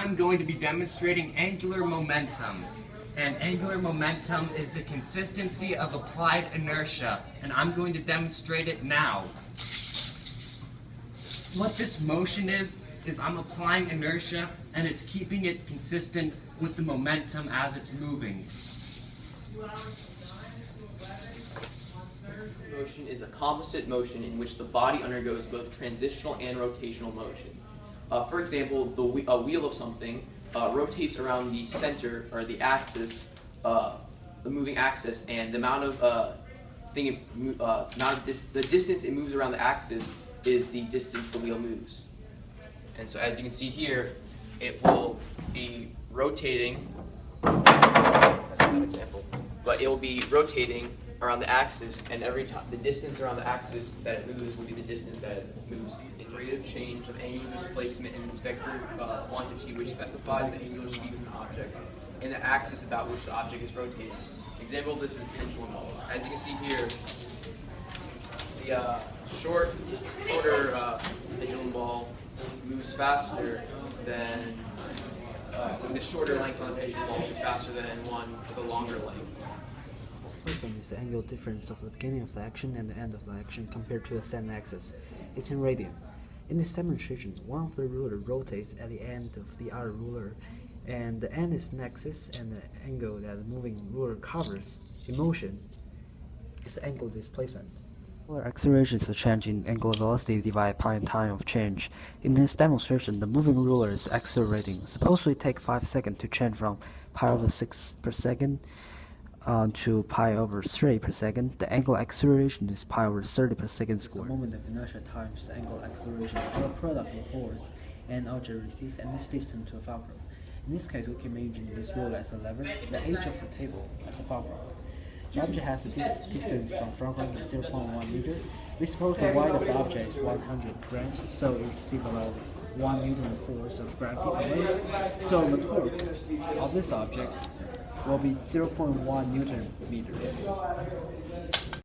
I'm going to be demonstrating angular momentum. And angular momentum is the consistency of applied inertia, and I'm going to demonstrate it now. What this motion is I'm applying inertia, and it's keeping it consistent with the momentum as it's moving. Motion is a composite motion in which the body undergoes both transitional and rotational motion. For example, a wheel of something rotates around the center or the axis, the moving axis, and the amount of the distance it moves around the axis is the distance the wheel moves. And so, as you can see here, it will be rotating. That's not an example, but it will be rotating around the axis, and every time the distance around the axis that it moves will be the distance that it moves. The rate of change of angular displacement in this vector quantity, which specifies the angular speed of an object and the axis about which the object is rotating. Example of this is pendulum balls. As you can see here, the shorter pendulum ball moves faster than the shorter length on the pendulum ball moves faster than one with a longer length. Displacement is the angle difference of the beginning of the action and the end of the action compared to the standing axis. It's in radian. In this demonstration, one of the ruler rotates at the end of the other ruler, and the end is an axis, and the angle that the moving ruler covers in motion is the angular displacement. Angular acceleration is the change in angular velocity divided by time of change. In this demonstration, the moving ruler is accelerating. Suppose we take 5 seconds to change from pi over 6 per second to pi over 3 per second. The angular acceleration is pi over 30 per second squared. The moment of inertia times the angular acceleration are a product of force and object receives and is distant to a fulcrum. In this case, we can imagine this ruler as a lever, the edge of the table as a fulcrum. The object has a distance from fulcrum of 0.1 meter. We suppose the weight of the object is 100 grams, so it receives about 1 Newton of force of gravity from Earth. So the torque of this object will be 0.1 Newton meter.